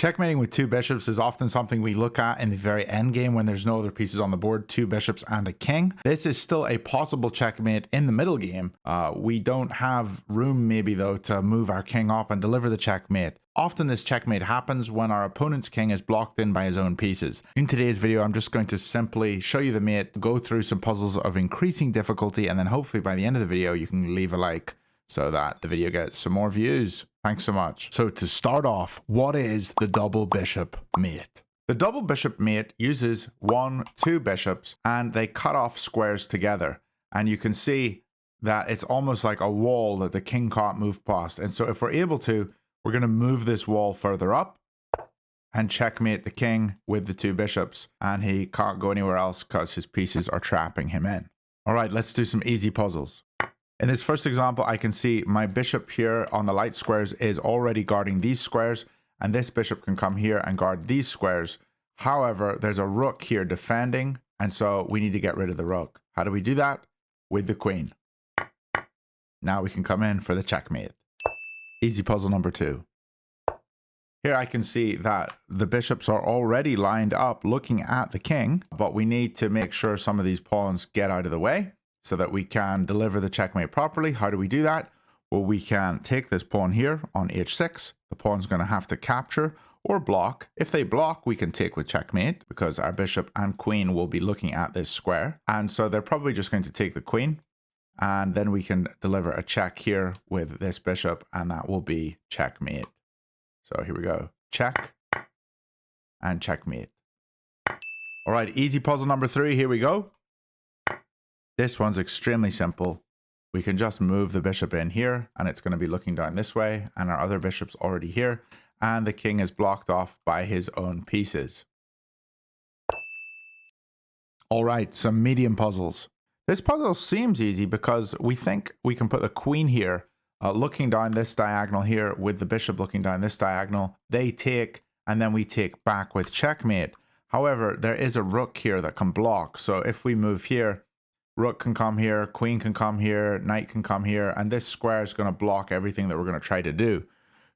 Checkmating with two bishops is often something we look at in the very end game when there's no other pieces on the board, two bishops and a king. This is still a possible checkmate in the middle game. We don't have room maybe though to move our king up and deliver the checkmate. Often this checkmate happens when our opponent's king is blocked in by his own pieces. In today's video, I'm just going to simply show you the mate, go through some puzzles of increasing difficulty, and then hopefully by the end of the video, you can leave a like so that the video gets some more views. Thanks so much. So to start off, what is the double bishop mate? The double bishop mate uses 1, 2 bishops and they cut off squares together. And you can see that it's almost like a wall that the king can't move past. And so if we're able to, we're going to move this wall further up and checkmate the king with the 2 bishops. And he can't go anywhere else because his pieces are trapping him in. All right, let's do some easy puzzles. In this first example, I can see my bishop here on the light squares is already guarding these squares, and this bishop can come here and guard these squares. However, there's a rook here defending, and so we need to get rid of the rook. How do we do that? With the queen. Now we can come in for the checkmate. Easy puzzle number 2. Here I can see that the bishops are already lined up looking at the king, but we need to make sure some of these pawns get out of the way so that we can deliver the checkmate properly. How do we do that? Well, we can take this pawn here on h6. The pawn's going to have to capture or block. If they block, we can take with checkmate because our bishop and queen will be looking at this square. And so they're probably just going to take the queen. And then we can deliver a check here with this bishop, and that will be checkmate. So here we go. Check and checkmate. All right, easy puzzle number 3. Here we go. This one's extremely simple. We can just move the bishop in here and it's going to be looking down this way, and our other bishop's already here and the king is blocked off by his own pieces. All right, some medium puzzles. This puzzle seems easy because we think we can put the queen here looking down this diagonal here with the bishop looking down this diagonal. They take and then we take back with checkmate. However, there is a rook here that can block. So if we move here, rook can come here, queen can come here, knight can come here, and this square is going to block everything that we're going to try to do.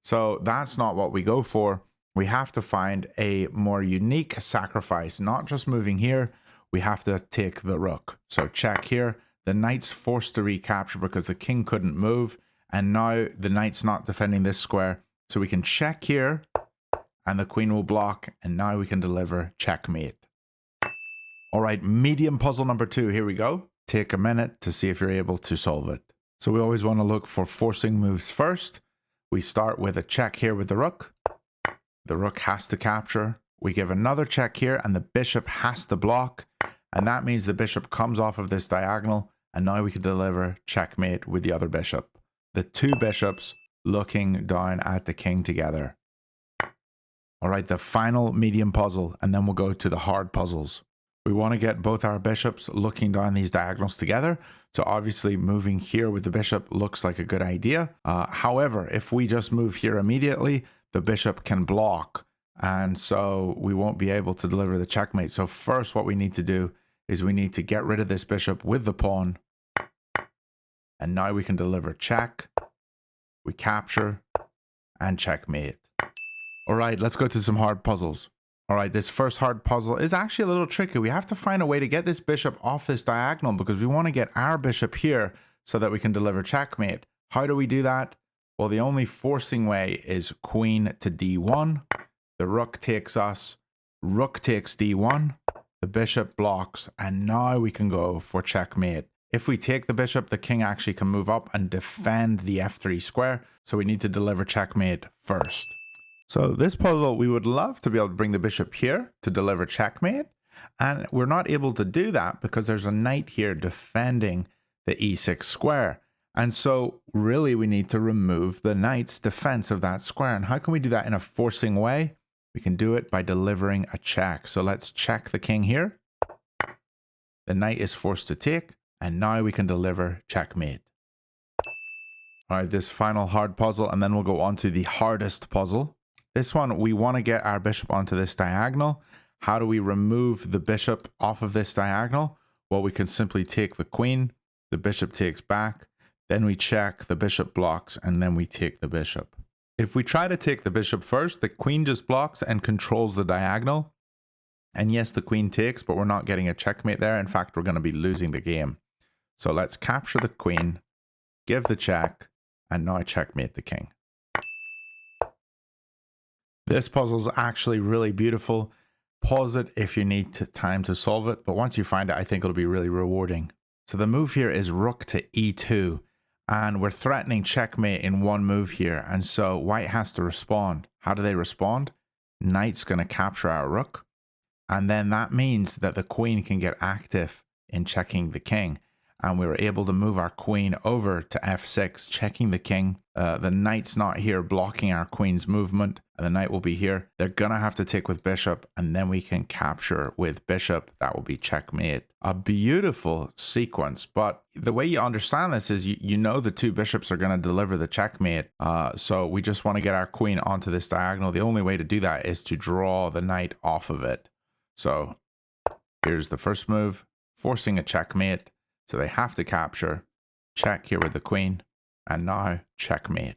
So that's not what we go for. We have to find a more unique sacrifice, not just moving here. We have to take the rook. So check here. The knight's forced to recapture because the king couldn't move. And now the knight's not defending this square. So we can check here and the queen will block. And now we can deliver checkmate. All right, medium puzzle number 2. Here we go. Take a minute to see if you're able to solve it. So we always want to look for forcing moves first. We start with a check here with the rook. The rook has to capture. We give another check here and the bishop has to block. And that means the bishop comes off of this diagonal. And now we can deliver checkmate with the other bishop. The 2 bishops looking down at the king together. All right, the final medium puzzle, and then we'll go to the hard puzzles. We want to get both our bishops looking down these diagonals together. So obviously moving here with the bishop looks like a good idea. However, if we just move here immediately, the bishop can block. And so we won't be able to deliver the checkmate. So first what we need to do is we need to get rid of this bishop with the pawn. And now we can deliver check. We capture and checkmate. All right, let's go to some hard puzzles. All right, this first hard puzzle is actually a little tricky. We have to find a way to get this bishop off this diagonal because we want to get our bishop here so that we can deliver checkmate. How do we do that? Well, the only forcing way is queen to d1. The rook takes us. Rook takes d1. The bishop blocks. And now we can go for checkmate. If we take the bishop, the king actually can move up and defend the f3 square. So we need to deliver checkmate first. So this puzzle, we would love to be able to bring the bishop here to deliver checkmate. And we're not able to do that because there's a knight here defending the e6 square. And so really we need to remove the knight's defense of that square. And how can we do that in a forcing way? We can do it by delivering a check. So let's check the king here. The knight is forced to take. And now we can deliver checkmate. All right, this final hard puzzle, and then we'll go on to the hardest puzzle. This one, we want to get our bishop onto this diagonal. How do we remove the bishop off of this diagonal? Well, we can simply take the queen, the bishop takes back, then we check, the bishop blocks, and then we take the bishop. If we try to take the bishop first, the queen just blocks and controls the diagonal. And yes, the queen takes, but we're not getting a checkmate there. In fact, we're going to be losing the game. So let's capture the queen, give the check, and now checkmate the king. This puzzle is actually really beautiful. Pause it if you need time to solve it, but once you find it, I think it'll be really rewarding. So the move here is rook to e2, and we're threatening checkmate in one move here, and so white has to respond. How do they respond? Knight's going to capture our rook, and then that means that the queen can get active in checking the king. And we were able to move our queen over to f6, checking the king. The knight's not here blocking our queen's movement, and the knight will be here. They're going to have to take with bishop, and then we can capture with bishop. That will be checkmate. A beautiful sequence, but the way you understand this is you know the two bishops are going to deliver the checkmate. So we just want to get our queen onto this diagonal. The only way to do that is to draw the knight off of it. So here's the first move, forcing a checkmate. So they have to capture, check here with the queen, and now checkmate.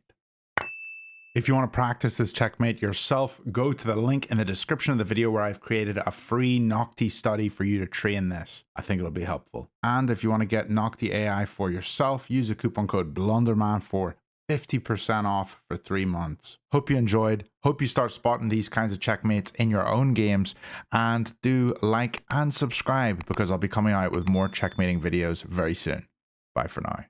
If you want to practice this checkmate yourself, go to the link in the description of the video where I've created a free Noctie study for you to train this. I think it'll be helpful. And if you want to get Noctie.ai for yourself, use the coupon code BLUNDERMAN for 50% off for 3 months. Hope you enjoyed. Hope you start spotting these kinds of checkmates in your own games. And do like and subscribe because I'll be coming out with more checkmating videos very soon. Bye for now.